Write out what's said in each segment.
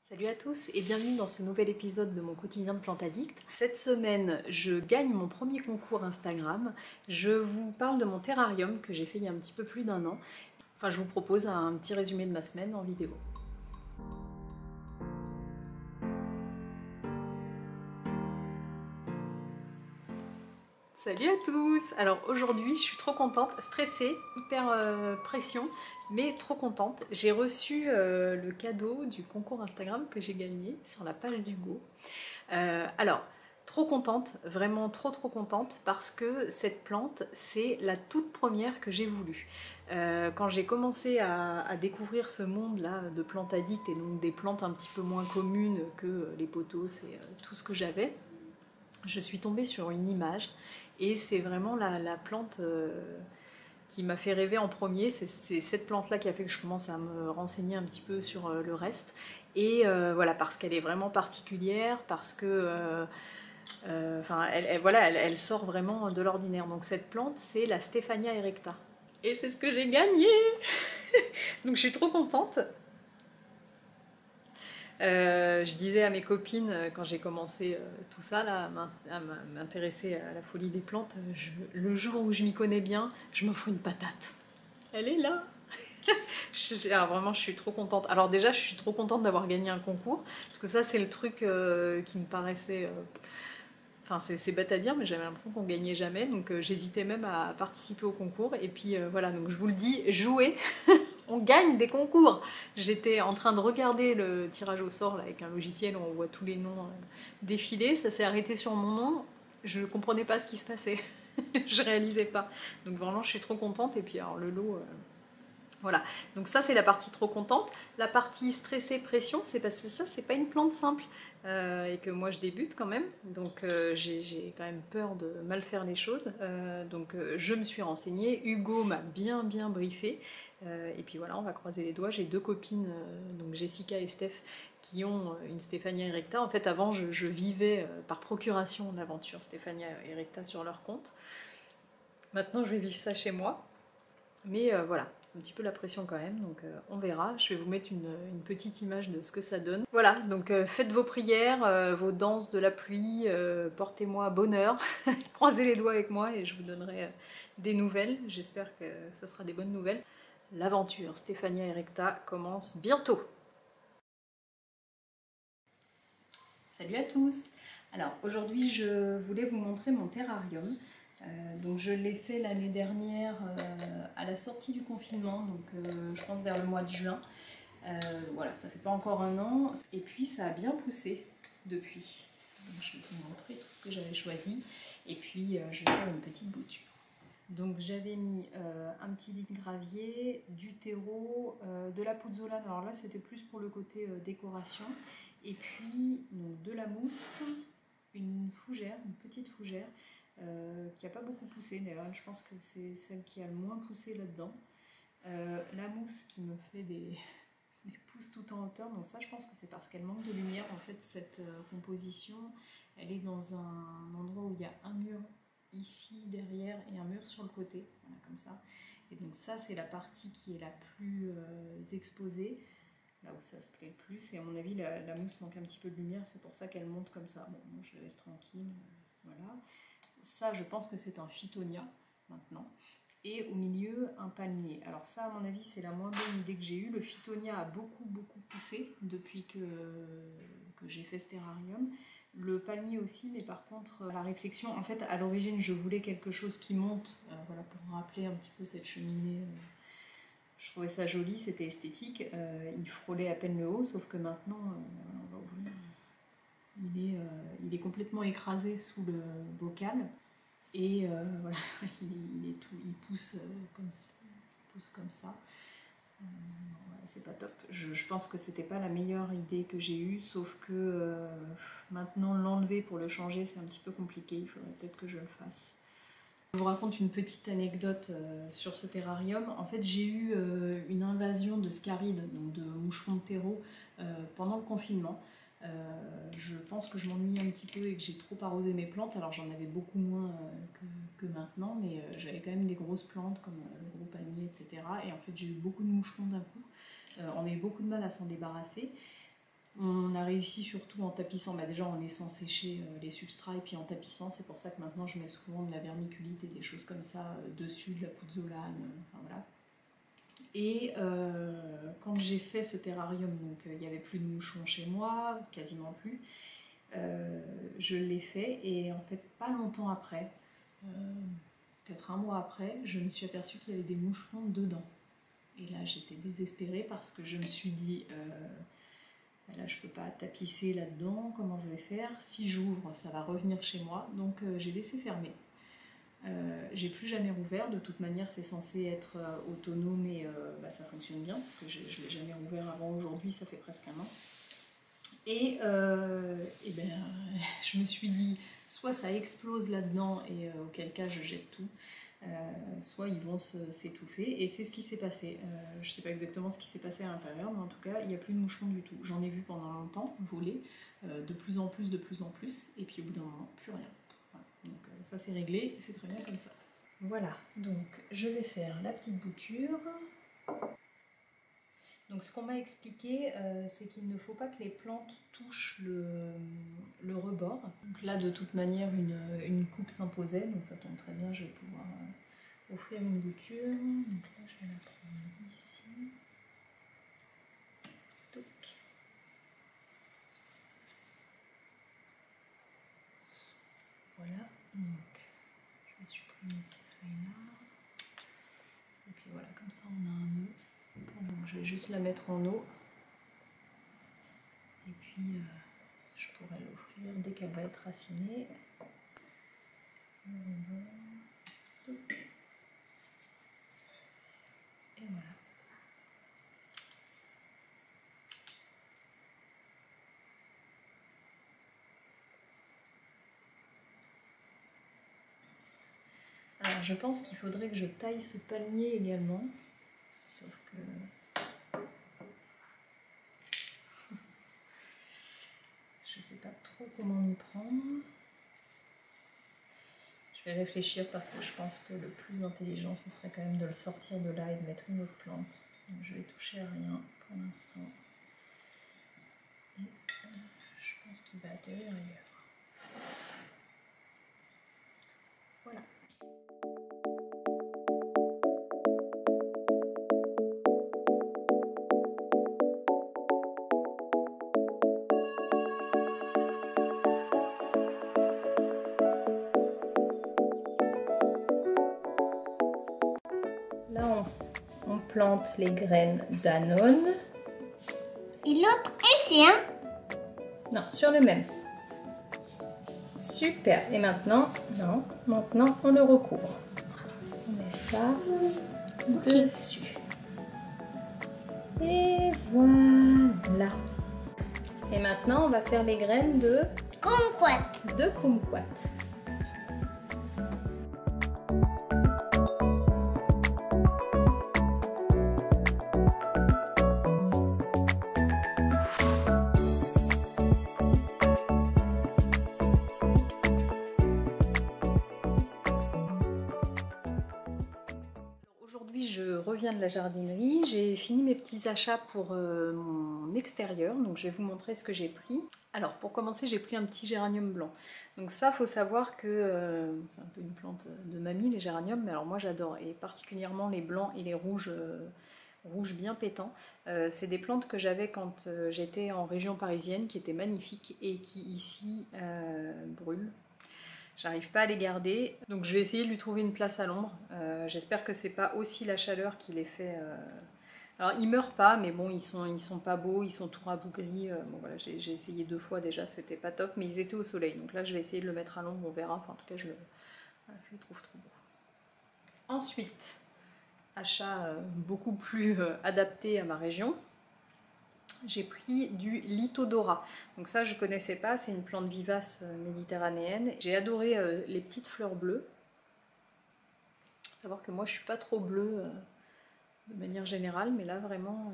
Salut à tous et bienvenue dans ce nouvel épisode de mon quotidien de plante addict. Cette semaine, je gagne mon premier concours Instagram. Je vous parle de mon terrarium que j'ai fait il y a un petit peu plus d'1 an. Enfin, je vous propose un petit résumé de ma semaine en vidéo. Salut à tous! Alors aujourd'hui, je suis trop contente, stressée, hyper pression, mais trop contente. J'ai reçu le cadeau du concours Instagram que j'ai gagné sur la page d'Hugo. Alors, trop contente, vraiment trop contente, parce que cette plante, c'est la toute première que j'ai voulu. Quand j'ai commencé à découvrir ce monde-là de plantes addictes, et donc des plantes un petit peu moins communes que les pothos et tout ce que j'avais, je suis tombée sur une image, et c'est vraiment la plante qui m'a fait rêver en premier. C'est cette plante-là qui a fait que je commence à me renseigner un petit peu sur le reste. Et voilà, parce qu'elle est vraiment particulière, parce que enfin, elle sort vraiment de l'ordinaire. Donc cette plante, c'est la Stéphania erecta. Et c'est ce que j'ai gagné. Donc je suis trop contente. Je disais à mes copines quand j'ai commencé tout ça là, à m'intéresser à la folie des plantes, le jour où je m'y connais bien, je m'offre une patate. Elle est là. Alors vraiment, je suis trop contente. Alors déjà, je suis trop contente d'avoir gagné un concours, parce que ça, c'est le truc qui me paraissait... Enfin, c'est bête à dire, mais j'avais l'impression qu'on gagnait jamais, donc j'hésitais même à participer au concours. Et puis voilà, donc je vous le dis, jouez, on gagne des concours. J'étais en train de regarder le tirage au sort là, avec un logiciel où on voit tous les noms défiler, ça s'est arrêté sur mon nom, je comprenais pas ce qui se passait. Je réalisais pas. Donc vraiment, je suis trop contente. Et puis alors le lot... Voilà, donc ça c'est la partie trop contente. La partie stressée, pression, c'est parce que ça c'est pas une plante simple et que moi je débute quand même, donc j'ai quand même peur de mal faire les choses. Donc je me suis renseignée, Hugo m'a bien briefé et puis voilà, on va croiser les doigts. J'ai deux copines, donc Jessica et Steph, qui ont une Stéphania erecta. En fait avant je vivais par procuration l'aventure Stéphania erecta sur leur compte. Maintenant je vais vivre ça chez moi. Mais voilà, un petit peu la pression quand même, donc on verra. Je vais vous mettre une petite image de ce que ça donne. Voilà, donc faites vos prières, vos danses de la pluie, portez-moi bonheur, croisez les doigts avec moi et je vous donnerai des nouvelles. J'espère que ça sera des bonnes nouvelles. L'aventure Stéphania erecta commence bientôt. Salut à tous! Alors aujourd'hui je voulais vous montrer mon terrarium. Donc je l'ai fait l'année dernière à la sortie du confinement, donc je pense vers le mois de juin. Voilà, ça fait pas encore 1 an. Et puis ça a bien poussé depuis. Donc, je vais vous montrer tout ce que j'avais choisi. Et puis je vais faire une petite bouture. Donc j'avais mis un petit lit de gravier, du terreau, de la pouzzolane. Alors là c'était plus pour le côté décoration. Et puis donc, de la mousse, une fougère, une petite fougère qui n'a pas beaucoup poussé d'ailleurs. Je pense que c'est celle qui a le moins poussé là-dedans. La mousse qui me fait des pousses tout en hauteur. Donc ça je pense que c'est parce qu'elle manque de lumière. En fait cette composition elle est dans un endroit où il y a un mur ici derrière et un mur sur le côté, voilà, comme ça. Et donc ça c'est la partie qui est la plus exposée, là où ça se plaît le plus. Et à mon avis la mousse manque un petit peu de lumière, c'est pour ça qu'elle monte comme ça. Bon, moi je la laisse tranquille, voilà. Ça je pense que c'est un phytonia maintenant. Et au milieu un palmier. Alors ça à mon avis c'est la moins bonne idée que j'ai eue. Le phytonia a beaucoup poussé depuis que j'ai fait ce terrarium. Le palmier aussi, mais par contre la réflexion, en fait à l'origine je voulais quelque chose qui monte, voilà, pour rappeler un petit peu cette cheminée. Je trouvais ça joli, c'était esthétique, il frôlait à peine le haut, sauf que maintenant, on va ouvrir, il est complètement écrasé sous le bocal. Et voilà, il pousse comme ça. C'est pas top. Je pense que c'était pas la meilleure idée que j'ai eue, sauf que maintenant l'enlever pour le changer c'est un petit peu compliqué, il faudrait peut-être que je le fasse. Je vous raconte une petite anecdote sur ce terrarium. En fait j'ai eu une invasion de scarides, donc de moucherons de terreau, pendant le confinement. Je pense que je m'ennuie un petit peu et que j'ai trop arrosé mes plantes. Alors j'en avais beaucoup moins que maintenant, mais j'avais quand même des grosses plantes comme le gros palmier, etc. Et en fait j'ai eu beaucoup de moucherons d'un coup. On a eu beaucoup de mal à s'en débarrasser. On a réussi surtout en tapissant, déjà en laissant sécher les substrats et puis en tapissant, c'est pour ça que maintenant je mets souvent de la vermiculite et des choses comme ça dessus, de la pouzzolane, enfin voilà. Et quand j'ai fait ce terrarium, donc il n'y avait plus de moucherons chez moi, quasiment plus, je l'ai fait et en fait pas longtemps après, peut-être un mois après, je me suis aperçue qu'il y avait des moucherons dedans. Et là j'étais désespérée parce que je me suis dit, là je peux pas tapisser là-dedans, comment je vais faire? Si j'ouvre, ça va revenir chez moi, donc j'ai laissé fermer. J'ai plus jamais rouvert, de toute manière c'est censé être autonome et ça fonctionne bien parce que je ne l'ai jamais rouvert avant aujourd'hui, ça fait presque un an. Et je me suis dit, soit ça explose là-dedans et auquel cas je jette tout, soit ils vont s'étouffer et c'est ce qui s'est passé. Je ne sais pas exactement ce qui s'est passé à l'intérieur, mais en tout cas il n'y a plus de moucherons du tout. J'en ai vu pendant longtemps voler, de plus en plus, et puis au bout d'un moment, plus rien. Donc ça c'est réglé, c'est très bien comme ça. Voilà, donc je vais faire la petite bouture. Donc ce qu'on m'a expliqué, c'est qu'il ne faut pas que les plantes touchent le rebord. Donc là de toute manière une coupe s'imposait, donc ça tombe très bien, je vais pouvoir offrir une bouture. Donc là je vais la prendre ici. Toc. Voilà, donc je vais supprimer ces feuilles-là. Et puis voilà, comme ça on a un nœud. Donc je vais juste la mettre en eau. Et puis je pourrai l'offrir dès qu'elle va être racinée. Et voilà. Alors je pense qu'il faudrait que je taille ce palmier également, sauf que je ne sais pas trop comment m'y prendre. Je vais réfléchir parce que je pense que le plus intelligent ce serait quand même de le sortir de là et de mettre une autre plante. Donc je vais toucher à rien pour l'instant. Et je pense qu'il va atterrir ailleurs. Voilà. Là, on plante les graines d'Annone. Et l'autre ici, hein? Non, sur le même. Super. Et maintenant, non, maintenant on le recouvre. On met ça dessus. Et voilà. Et maintenant, on va faire les graines de Kumquat. kumquat. Aujourd'hui, je reviens de la jardinerie. J'ai fini mes petits achats pour mon extérieur. Donc, je vais vous montrer ce que j'ai pris. Alors, pour commencer, j'ai pris un petit géranium blanc. Donc ça, faut savoir que c'est un peu une plante de mamie, les géraniums. Mais alors moi, j'adore. Et particulièrement les blancs et les rouges, rouges bien pétants. C'est des plantes que j'avais quand j'étais en région parisienne, qui étaient magnifiques et qui ici brûlent. J'arrive pas à les garder, donc je vais essayer de lui trouver une place à l'ombre. J'espère que c'est pas aussi la chaleur qui les fait... Alors ils meurent pas, mais bon, ils sont pas beaux, ils sont tout rabougris. Bon voilà, j'ai essayé 2 fois déjà, c'était pas top, mais ils étaient au soleil. Donc là, je vais essayer de le mettre à l'ombre, on verra. Enfin, en tout cas, je le trouve trop beau. Ensuite, achat beaucoup plus adapté à ma région. J'ai pris du Lithodora. Donc ça, je connaissais pas, c'est une plante vivace méditerranéenne. J'ai adoré les petites fleurs bleues. Faut savoir que moi, je suis pas trop bleue de manière générale, mais là, vraiment,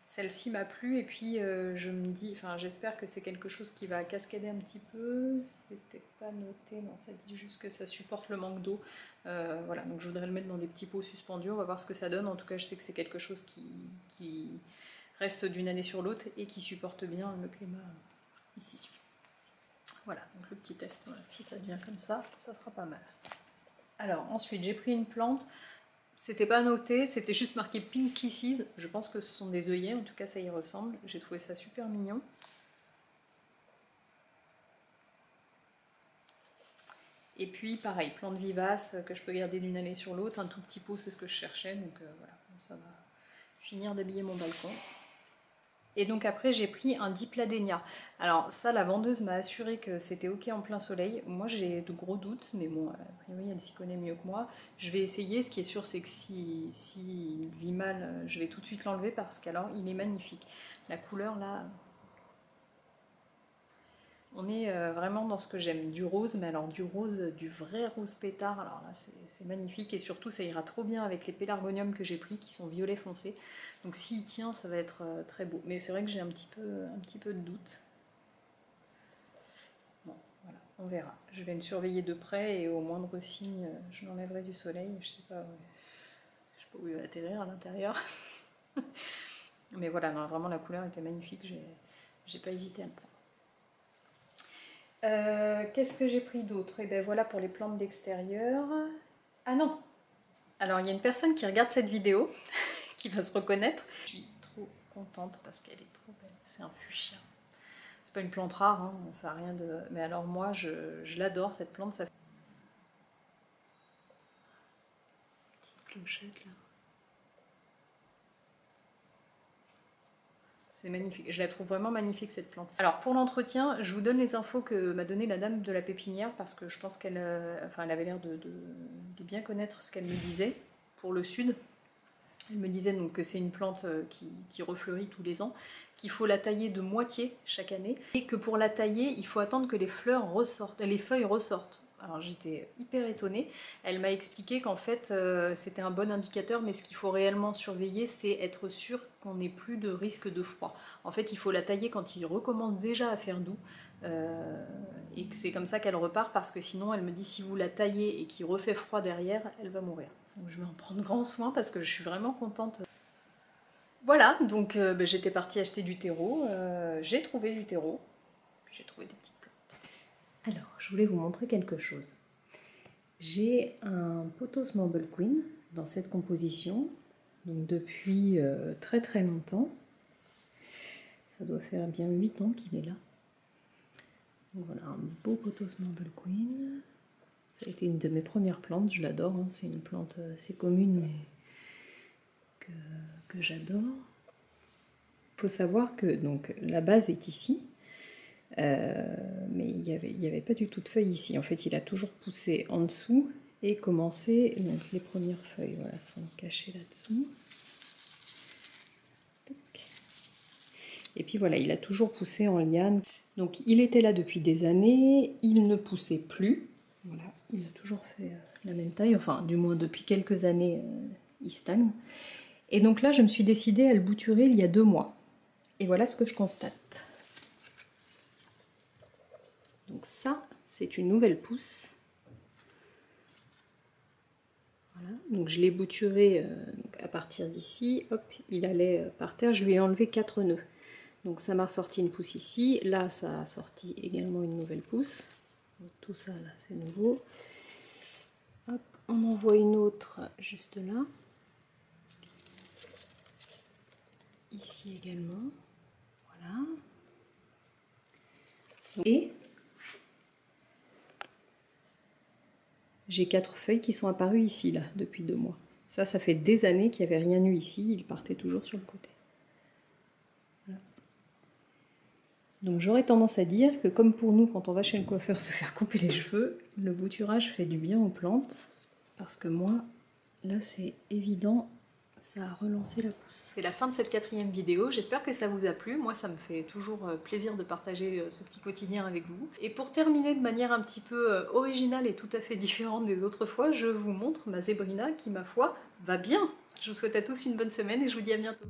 celle-ci m'a plu. Et puis, je me dis, enfin, j'espère que c'est quelque chose qui va cascader un petit peu. C'était pas noté, non, ça dit juste que ça supporte le manque d'eau. Voilà, donc je voudrais le mettre dans des petits pots suspendus. On va voir ce que ça donne. En tout cas, je sais que c'est quelque chose qui reste d'une année sur l'autre et qui supporte bien le climat ici. Voilà, donc le petit test, voilà. Si ça devient comme ça sera pas mal. Alors ensuite j'ai pris une plante, c'était pas noté, c'était juste marqué Pink Kisses, je pense que ce sont des œillets, en tout cas ça y ressemble, j'ai trouvé ça super mignon. Et puis pareil, plante vivace que je peux garder d'une année sur l'autre, un tout petit pot c'est ce que je cherchais, donc voilà, ça va finir d'habiller mon balcon. Et donc après j'ai pris un Dipladenia. Alors ça la vendeuse m'a assuré que c'était ok en plein soleil. Moi j'ai de gros doutes, mais bon a priori elle s'y connaît mieux que moi. Je vais essayer, ce qui est sûr c'est que si il vit mal, je vais tout de suite l'enlever parce qu'alors il est magnifique. La couleur là, on est vraiment dans ce que j'aime, du rose, mais alors du rose, du vrai rose pétard, alors là c'est magnifique et surtout ça ira trop bien avec les pélargoniums que j'ai pris qui sont violet foncé. Donc s'il tient ça va être très beau, mais c'est vrai que j'ai un petit peu de doute. Bon voilà, on verra. Je vais le surveiller de près et au moindre signe je l'enlèverai du soleil, je sais pas où il va atterrir à l'intérieur. Mais voilà, non, vraiment la couleur était magnifique, j'ai pas hésité à le prendre. Qu'est-ce que j'ai pris d'autre? Et ben voilà pour les plantes d'extérieur. Ah non! Alors il y a une personne qui regarde cette vidéo, qui va se reconnaître. Je suis trop contente parce qu'elle est trop belle. C'est un fuchsia. C'est pas une plante rare, hein, ça a rien de... Mais alors moi je l'adore cette plante. Ça... Petite clochette là. C'est magnifique, je la trouve vraiment magnifique cette plante. Alors pour l'entretien, je vous donne les infos que m'a donné la dame de la pépinière parce que je pense qu'elle elle avait l'air de bien connaître ce qu'elle me disait pour le sud. Elle me disait donc que c'est une plante qui refleurit tous les ans, qu'il faut la tailler de moitié chaque année et que pour la tailler, il faut attendre que les fleurs ressortent, les feuilles ressortent. Alors j'étais hyper étonnée, elle m'a expliqué qu'en fait c'était un bon indicateur, mais ce qu'il faut réellement surveiller c'est être sûr qu'on n'ait plus de risque de froid. En fait il faut la tailler quand il recommence déjà à faire doux et que c'est comme ça qu'elle repart parce que sinon elle me dit si vous la taillez et qu'il refait froid derrière, elle va mourir. Donc je vais en prendre grand soin parce que je suis vraiment contente. Voilà, donc j'étais partie acheter du terreau, j'ai trouvé du terreau, j'ai trouvé des petites plantes. Alors, je voulais vous montrer quelque chose. J'ai un pothos Marble Queen dans cette composition, donc depuis très très longtemps. Ça doit faire bien 8 ans qu'il est là. Donc voilà, un beau pothos Marble Queen. Ça a été une de mes premières plantes, je l'adore, hein. C'est une plante assez commune mais que j'adore. Il faut savoir que donc, la base est ici, mais il n'y avait pas du tout de feuilles ici. En fait, il a toujours poussé en dessous et commencé, donc les premières feuilles voilà, sont cachées là-dessous. Et puis voilà, il a toujours poussé en liane. Donc il était là depuis des années, il ne poussait plus. Voilà, il a toujours fait la même taille, enfin du moins depuis quelques années, il stagne. Et donc là, je me suis décidée à le bouturer il y a 2 mois. Et voilà ce que je constate. Donc ça, c'est une nouvelle pousse. Voilà, donc je l'ai bouturé à partir d'ici. Hop, il allait par terre, je lui ai enlevé 4 nœuds. Donc ça m'a ressorti une pousse ici. Là, ça a sorti également une nouvelle pousse. Donc, tout ça, là, c'est nouveau. Hop, on en voit une autre juste là. Ici également. Voilà. Et j'ai 4 feuilles qui sont apparues ici, là, depuis 2 mois. Ça fait des années qu'il n'y avait rien eu ici. Il partait toujours sur le côté. Voilà. Donc j'aurais tendance à dire que comme pour nous, quand on va chez le coiffeur se faire couper les cheveux, le bouturage fait du bien aux plantes. Parce que moi, là c'est évident, ça a relancé la pousse. C'est la fin de cette 4e vidéo, j'espère que ça vous a plu. Moi ça me fait toujours plaisir de partager ce petit quotidien avec vous. Et pour terminer de manière un petit peu originale et tout à fait différente des autres fois, je vous montre ma zébrina qui, ma foi, va bien. Je vous souhaite à tous une bonne semaine et je vous dis à bientôt.